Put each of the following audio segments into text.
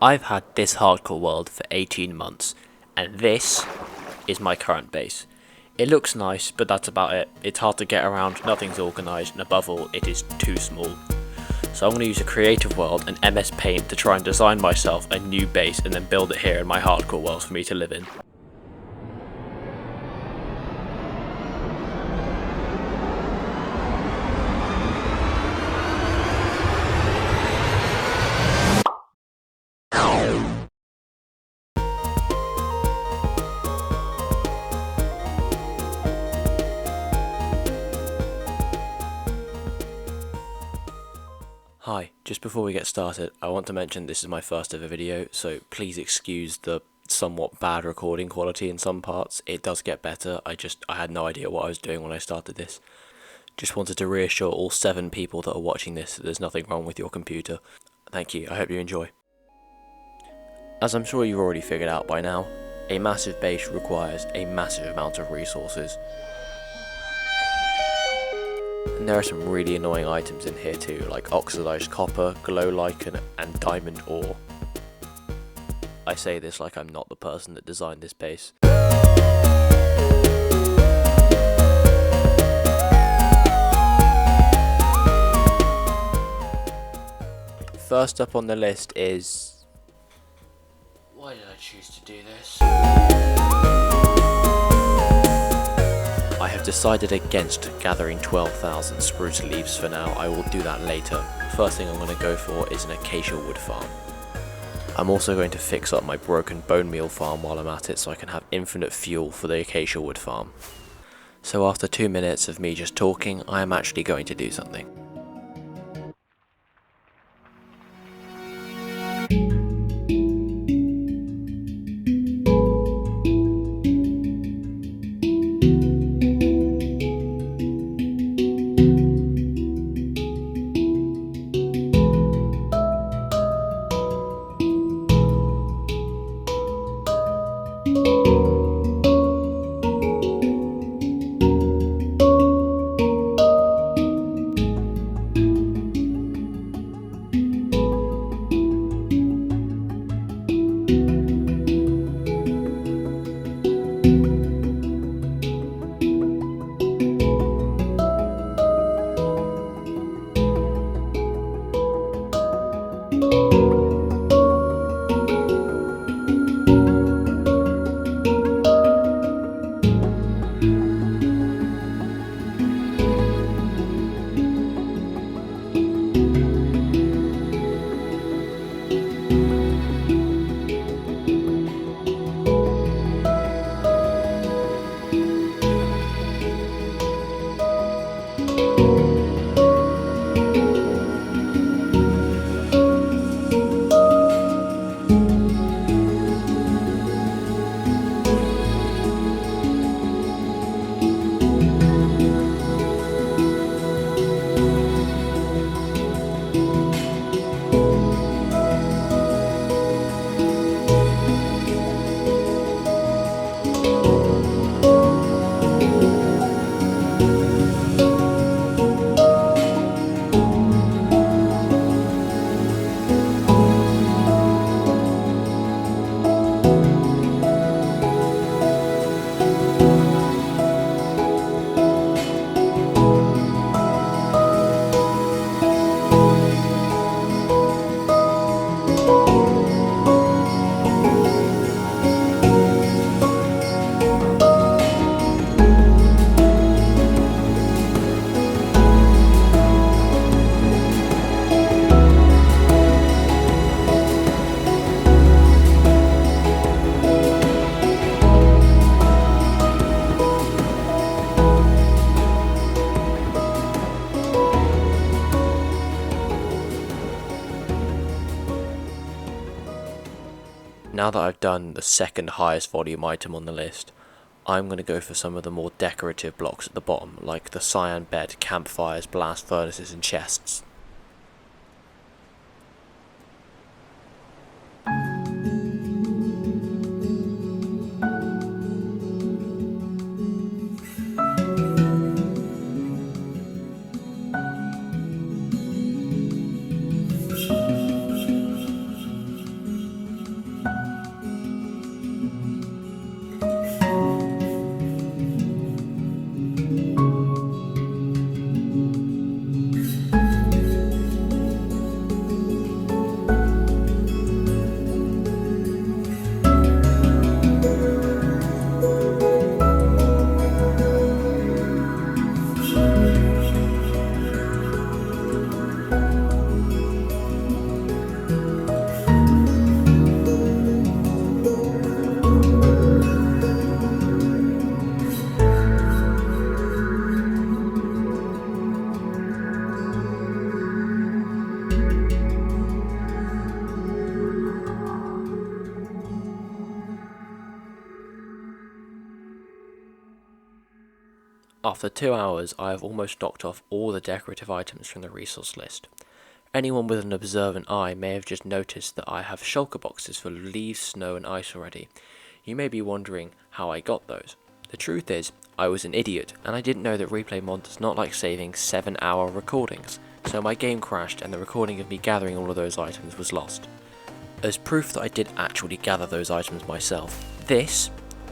I've had this hardcore world for 18 months, and this is my current base. It looks nice, but that's about it. It's hard to get around, nothing's organised, and above all, it is too small. So I'm going to use a creative world and MS Paint to try and design myself a new base and then build it here in my hardcore world for me to live in. Hi, just before we get started, I want to mention this is my first ever video, so please excuse the somewhat bad recording quality in some parts. It does get better, I had no idea what I was doing when I started this. Just wanted to reassure all 7 people that are watching this that there's nothing wrong with your computer. Thank you, I hope you enjoy. As I'm sure you've already figured out by now, a massive base requires a massive amount of resources. And there are some really annoying items in here too, like oxidized copper, glow lichen, and diamond ore. I say this like I'm not the person that designed this base. First up on the list is... Why did I choose to do this? I have decided against gathering 12,000 spruce leaves for now. I will do that later. First thing I'm going to go for is an acacia wood farm. I'm also going to fix up my broken bone meal farm while I'm at it so I can have infinite fuel for the acacia wood farm. So after 2 minutes of me just talking, I am actually going to do something. Now that I've done the second highest volume item on the list, I'm going to go for some of the more decorative blocks at the bottom, like the cyan bed, campfires, blast furnaces and chests. After 2 hours, I have almost knocked off all the decorative items from the resource list. Anyone with an observant eye may have just noticed that I have shulker boxes full of leaves, snow and ice already. You may be wondering how I got those. The truth is, I was an idiot and I didn't know that replay mod does not like saving 7-hour recordings, so my game crashed and the recording of me gathering all of those items was lost. As proof that I did actually gather those items myself, this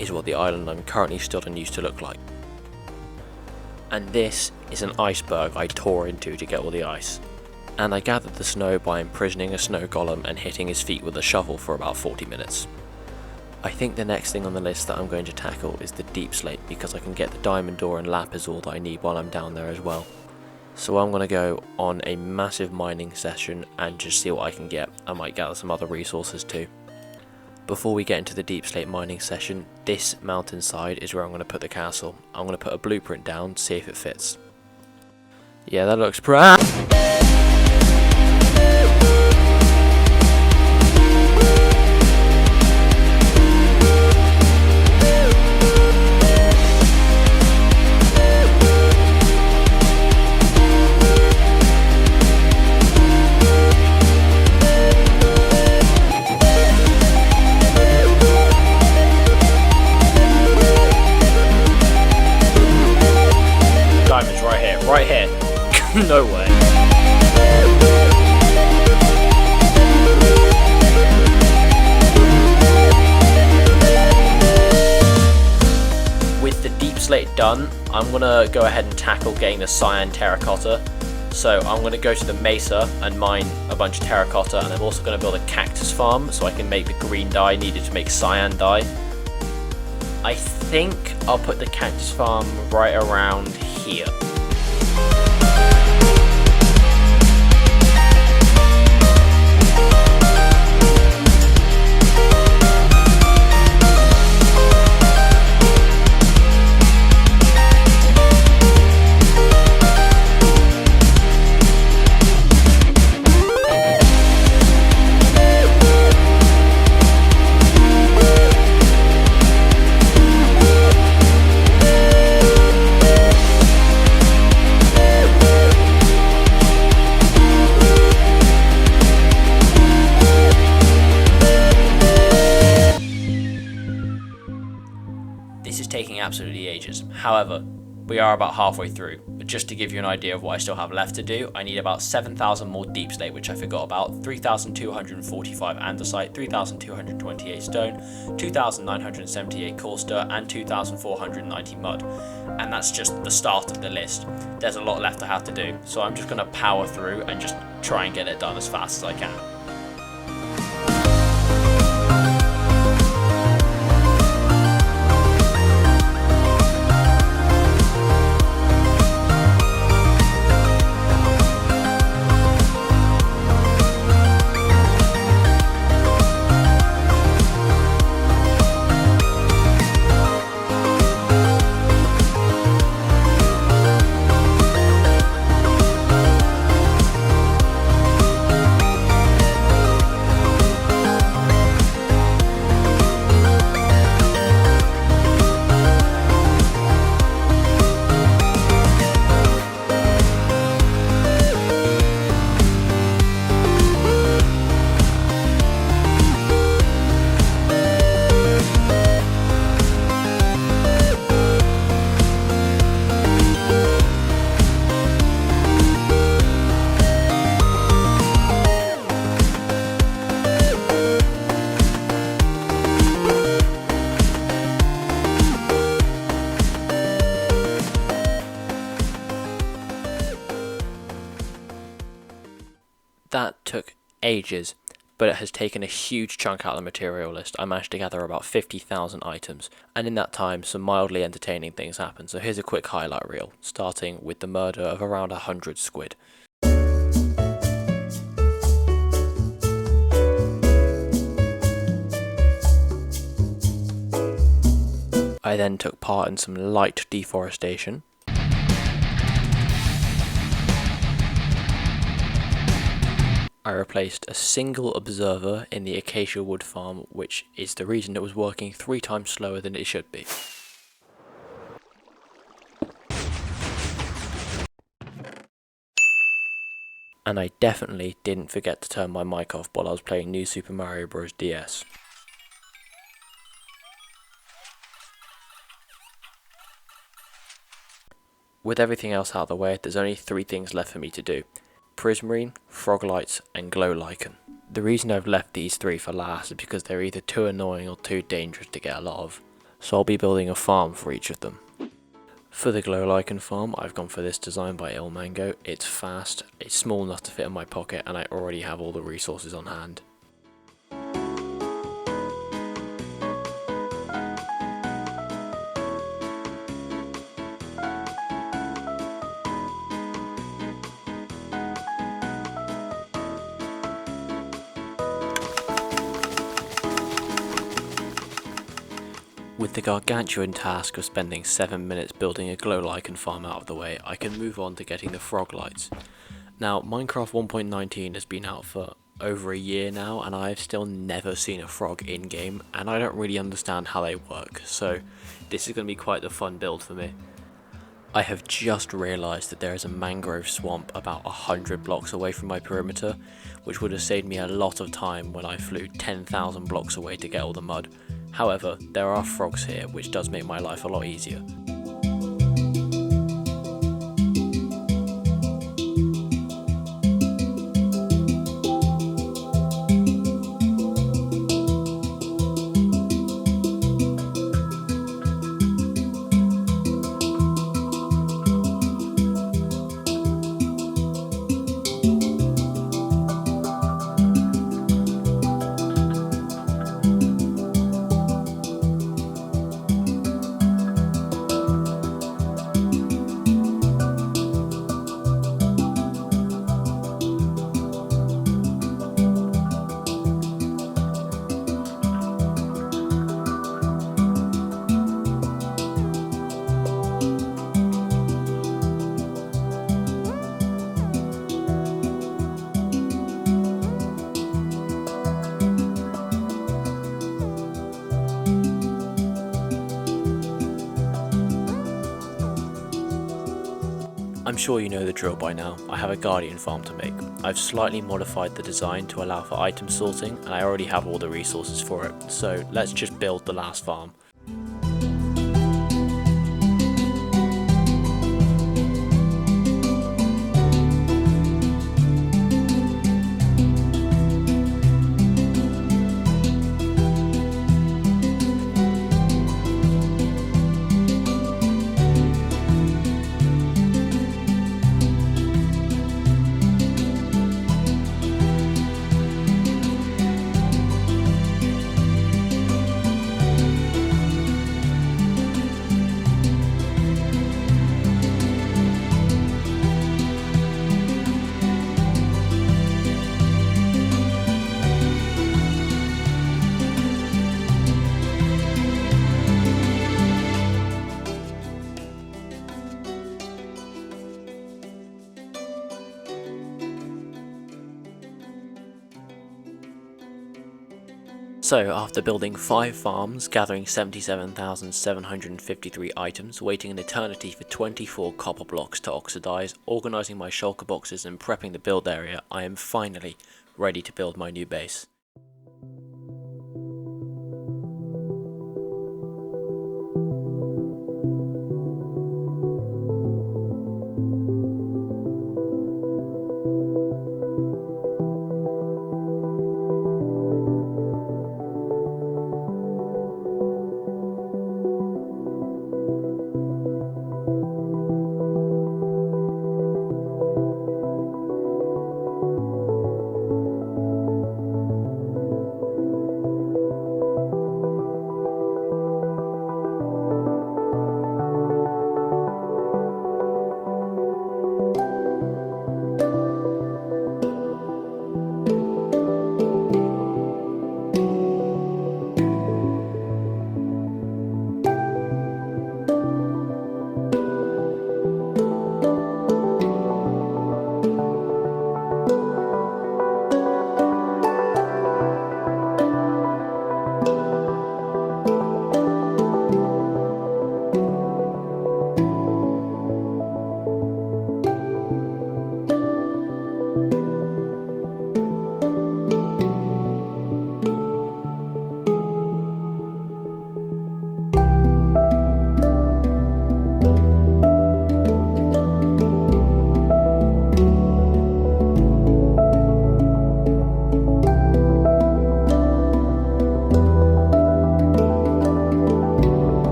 is what the island I'm currently stood on used to look like. And this is an iceberg I tore into to get all the ice. And I gathered the snow by imprisoning a snow golem and hitting his feet with a shovel for about 40 minutes. I think the next thing on the list that I'm going to tackle is the deep slate, because I can get the diamond ore and lapis ore that I need while I'm down there as well. So I'm going to go on a massive mining session and just see what I can get. I might gather some other resources too. Before we get into the deep slate mining session, this mountainside is where I'm going to put the castle. I'm going to put a blueprint down, see if it fits. Yeah, that looks diamonds right here. No way. With the deep slate done, I'm gonna go ahead and tackle getting the cyan terracotta. So I'm gonna go to the mesa and mine a bunch of terracotta, and I'm also gonna build a cactus farm so I can make the green dye needed to make cyan dye. I think I'll put the cactus farm right around here. This is taking absolutely ages. However, we are about halfway through. But just to give you an idea of what I still have left to do, I need about 7,000 more deep slate, which I forgot about, 3,245 andesite, 3,228 stone, 2,978 coarse dirt, and 2,490 mud. And that's just the start of the list. There's a lot left I have to do, so I'm just going to power through and just try and get it done as fast as I can. That took ages, but it has taken a huge chunk out of the material list. I managed to gather about 50,000 items, and in that time some mildly entertaining things happened. So here's a quick highlight reel, starting with the murder of around 100 squid. I then took part in some light deforestation. I replaced a single observer in the acacia wood farm, which is the reason it was working 3 times slower than it should be. And I definitely didn't forget to turn my mic off while I was playing New Super Mario Bros. DS. With everything else out of the way, there's only 3 things left for me to do: Prismarine, Frog Lights, and Glow Lichen. The reason I've left these 3 for last is because they're either too annoying or too dangerous to get a lot of, so I'll be building a farm for each of them. For the Glow Lichen farm, I've gone for this design by Ilmango. It's fast, it's small enough to fit in my pocket, and I already have all the resources on hand. With the gargantuan task of spending 7 minutes building a Glow Lichen farm out of the way, I can move on to getting the frog lights. Now, Minecraft 1.19 has been out for over a year now, and I've still never seen a frog in-game, and I don't really understand how they work, so this is going to be quite the fun build for me. I have just realised that there is a mangrove swamp about 100 blocks away from my perimeter, which would have saved me a lot of time when I flew 10,000 blocks away to get all the mud. However, there are frogs here, which does make my life a lot easier. I'm sure you know the drill by now. I have a guardian farm to make. I've slightly modified the design to allow for item sorting, and I already have all the resources for it, so let's just build the last farm. So, after building 5 farms, gathering 77,753 items, waiting an eternity for 24 copper blocks to oxidize, organising my shulker boxes and prepping the build area, I am finally ready to build my new base.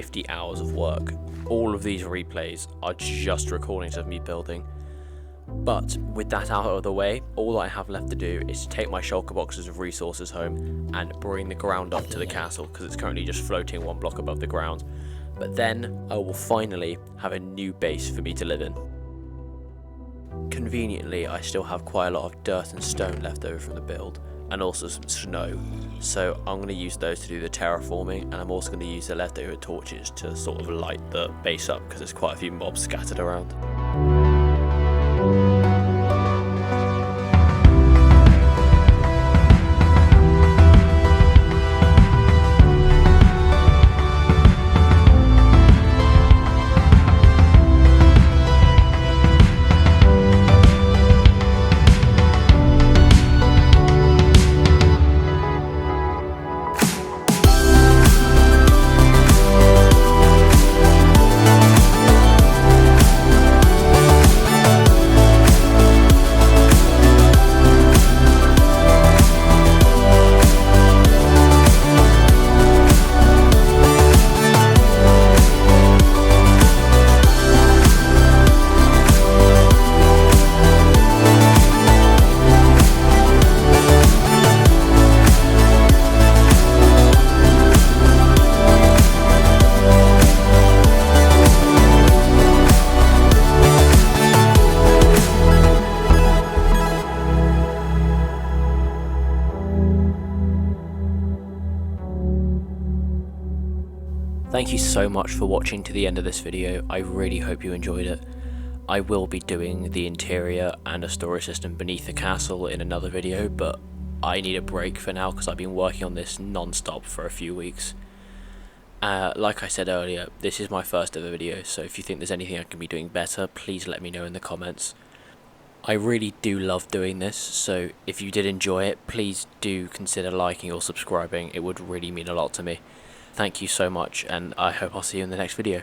50 hours of work. All of these replays are just recordings of me building. But with that out of the way, all I have left to do is to take my shulker boxes of resources home and bring the ground up to the castle, because it's currently just floating 1 block above the ground. But then I will finally have a new base for me to live in. Conveniently, I still have quite a lot of dirt and stone left over from the build, and also some snow, so I'm going to use those to do the terraforming, and I'm also going to use the leftover torches to sort of light the base up, because there's quite a few mobs scattered around. Thank you so much for watching to the end of this video. I really hope you enjoyed it. I will be doing the interior and a storage system beneath the castle in another video, but I need a break for now because I've been working on this non-stop for a few weeks. Like I said earlier, this is my first ever video, so if you think there's anything I can be doing better, please let me know in the comments. I really do love doing this, so if you did enjoy it, please do consider liking or subscribing. It would really mean a lot to me. Thank you so much, and I hope I'll see you in the next video.